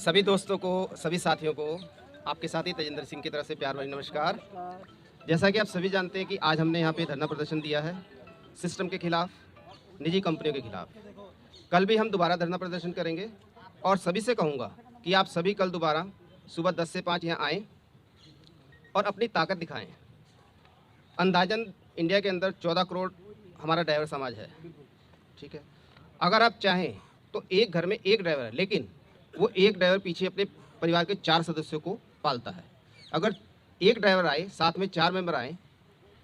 सभी दोस्तों को, सभी साथियों को आपके साथी तेजेंद्र सिंह की तरफ से प्यार भरी नमस्कार। जैसा कि आप सभी जानते हैं कि आज हमने यहाँ पे धरना प्रदर्शन दिया है सिस्टम के खिलाफ, निजी कंपनियों के खिलाफ। कल भी हम दोबारा धरना प्रदर्शन करेंगे और सभी से कहूँगा कि आप सभी कल दोबारा सुबह 10 से 5 यहाँ आएँ और अपनी ताकत दिखाएँ। अंदाजन इंडिया के अंदर 14 करोड़ हमारा ड्राइवर समाज है, ठीक है। अगर आप चाहें तो एक घर में एक ड्राइवर है, लेकिन वो एक ड्राइवर पीछे अपने परिवार के 4 सदस्यों को पालता है। अगर एक ड्राइवर आए, साथ में 4 मेंबर आए,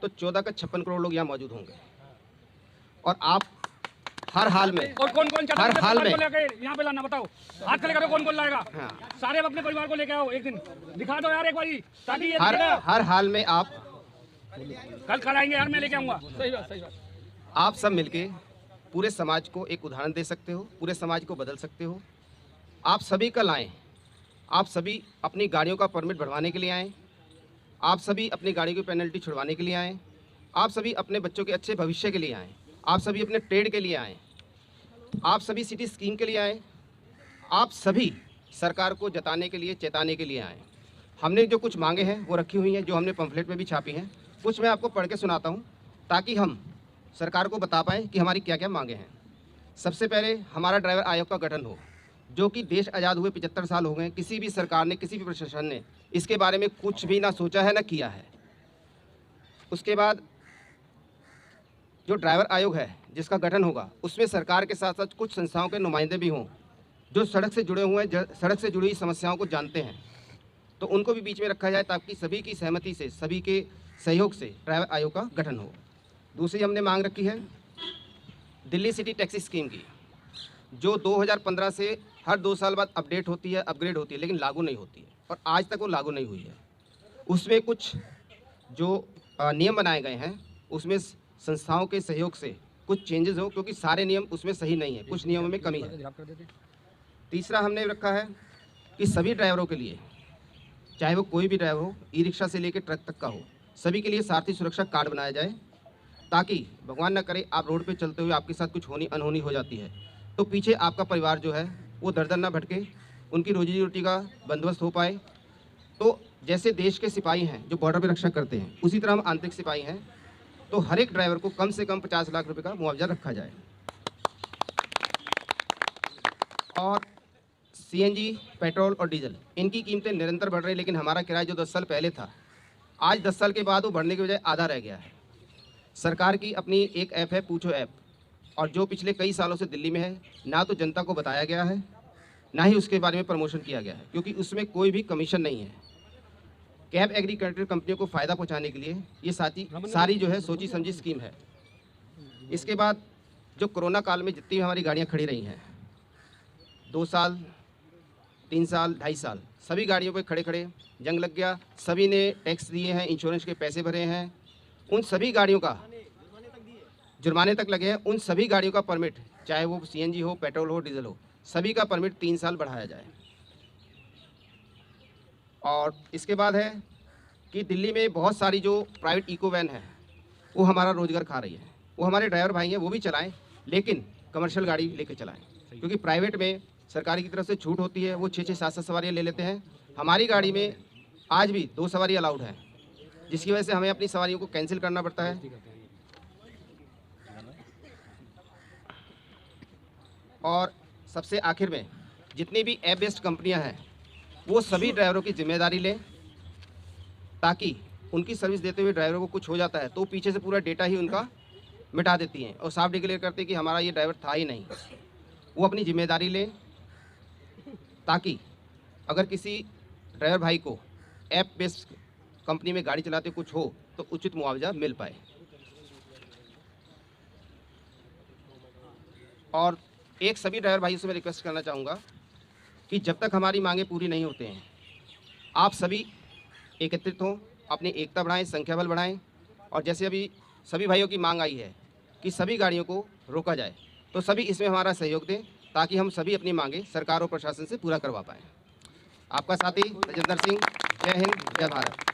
तो 14 का 56 करोड़ लोग यहाँ मौजूद होंगे। और आप हर हाल में और कौन हर हाल में यहाँ पे लाना, बताओ, हाथ खड़े करो, कौन लाएगा? हाँ। सारे अपने परिवार को लेके आओ, एक दिन दिखा दो यार एक बारी, ताकि ये हर हाल में आप कल आएंगे यार, मैं लेके आऊंगा। सही बात। आप सब मिलके पूरे समाज को एक उदाहरण दे सकते हो, पूरे समाज को बदल सकते हो। आप सभी कल आएँ, आप सभी अपनी गाड़ियों का परमिट बढ़वाने के लिए आएँ, आप सभी अपनी गाड़ी की पेनल्टी छुड़वाने के लिए आएँ, आप सभी अपने बच्चों के अच्छे भविष्य के लिए आएँ, आप सभी अपने ट्रेड के लिए आएँ, आप सभी सिटी स्कीम के लिए आएँ, आप सभी सरकार को जताने के लिए, चेताने के लिए आएँ। हमने जो कुछ मांगे हैं वो रखी हुई हैं, जो हमने पम्फलेट में भी छापी हैं। कुछ मैं आपको पढ़ के सुनाता हूँ ताकि हम सरकार को बता पाएँ कि हमारी क्या क्या मांगे हैं। सबसे पहले हमारा ड्राइवर आयोग का गठन हो, जो कि देश आज़ाद हुए 75 साल हो गए, किसी भी सरकार ने, किसी भी प्रशासन ने इसके बारे में कुछ भी ना सोचा है ना किया है। उसके बाद जो ड्राइवर आयोग है जिसका गठन होगा, उसमें सरकार के साथ साथ कुछ संस्थाओं के नुमाइंदे भी हों जो सड़क से जुड़े हुए हैं, सड़क से जुड़ी हुई समस्याओं को जानते हैं, तो उनको भी बीच में रखा जाए ताकि सभी की सहमति से, सभी के सहयोग से ड्राइवर आयोग का गठन हो। दूसरी हमने मांग रखी है दिल्ली सिटी टैक्सी स्कीम की, जो 2015 से हर 2 साल बाद अपडेट होती है, अपग्रेड होती है, लेकिन लागू नहीं होती है और आज तक वो लागू नहीं हुई है। उसमें कुछ जो नियम बनाए गए हैं, उसमें संस्थाओं के सहयोग से कुछ चेंजेस हो, क्योंकि सारे नियम उसमें सही नहीं है, कुछ नियमों में कमी है। तीसरा हमने रखा है कि सभी ड्राइवरों के लिए, चाहे वो कोई भी ड्राइवर हो, ई रिक्शा से लेकर ट्रक तक का हो, सभी के लिए सारथी सुरक्षा कार्ड बनाया जाए, ताकि भगवान न करे आप रोड पे चलते हुए आपके साथ कुछ अनहोनी हो जाती है, तो पीछे आपका परिवार जो है वो दर दर ना भटके, उनकी रोजी रोटी का बंदोबस्त हो पाए। तो जैसे देश के सिपाही हैं जो बॉर्डर पे रक्षा करते हैं, उसी तरह हम आंतरिक सिपाही हैं, तो हर एक ड्राइवर को कम से कम 50 लाख रुपए का मुआवजा रखा जाए। और सीएनजी, पेट्रोल और डीजल, इनकी कीमतें निरंतर बढ़ रही, लेकिन हमारा किराया जो 10 साल पहले था, आज 10 साल के बाद वो बढ़ने की बजाय आधा रह गया है। सरकार की अपनी एक ऐप है, पूछो ऐप, और जो पिछले कई सालों से दिल्ली में है, ना तो जनता को बताया गया है, ना ही उसके बारे में प्रमोशन किया गया है, क्योंकि उसमें कोई भी कमीशन नहीं है। कैब एग्रीकल्चर कंपनियों को फ़ायदा पहुंचाने के लिए ये सारी जो है सोची समझी स्कीम है। इसके बाद जो कोरोना काल में जितनी हमारी गाड़ियां खड़ी रही हैं, 2 साल, 3 साल, 2.5 साल, सभी गाड़ियों पे खड़े खड़े जंग लग गया, सभी ने टैक्स दिए हैं, इंश्योरेंस के पैसे भरे हैं, उन सभी गाड़ियों का जुर्माने तक लगे हैं। उन सभी गाड़ियों का परमिट, चाहे वो सीएनजी हो, पेट्रोल हो, डीजल हो, सभी का परमिट 3 साल बढ़ाया जाए। और इसके बाद है कि दिल्ली में बहुत सारी जो प्राइवेट इको वैन है वो हमारा रोजगार खा रही है। वो हमारे ड्राइवर भाई हैं, वो भी चलाएं, लेकिन कमर्शियल गाड़ी लेकर चलाएं, क्योंकि प्राइवेट में सरकारी की तरफ से छूट होती है, वो 6-6, 7-7 सवारियाँ ले लेते हैं। हमारी गाड़ी में आज भी 2 सवारी अलाउड है, जिसकी वजह से हमें अपनी सवारियों को कैंसिल करना पड़ता है। और सबसे आखिर में जितनी भी ऐप बेस्ड कंपनियां हैं, वो सभी ड्राइवरों की जिम्मेदारी लें, ताकि उनकी सर्विस देते हुए ड्राइवरों को कुछ हो जाता है तो पीछे से पूरा डेटा ही उनका मिटा देती हैं और साफ डिक्लेयर करते हैं कि हमारा ये ड्राइवर था ही नहीं। वो अपनी जिम्मेदारी लें, ताकि अगर किसी ड्राइवर भाई को ऐप बेस्ड कंपनी में गाड़ी चलाते कुछ हो तो उचित मुआवजा मिल पाए। और एक सभी ड्राइवर भाइयों से मैं रिक्वेस्ट करना चाहूँगा कि जब तक हमारी मांगे पूरी नहीं होते हैं, आप सभी एकत्रित हों, अपनी एकता बढ़ाएं, संख्या बल बढ़ाएं। और जैसे अभी सभी भाइयों की मांग आई है कि सभी गाड़ियों को रोका जाए, तो सभी इसमें हमारा सहयोग दें, ताकि हम सभी अपनी मांगे सरकार और प्रशासन से पूरा करवा पाएँ। आपका साथी तेजेंद्र सिंह। जय हिंद, जय भारत।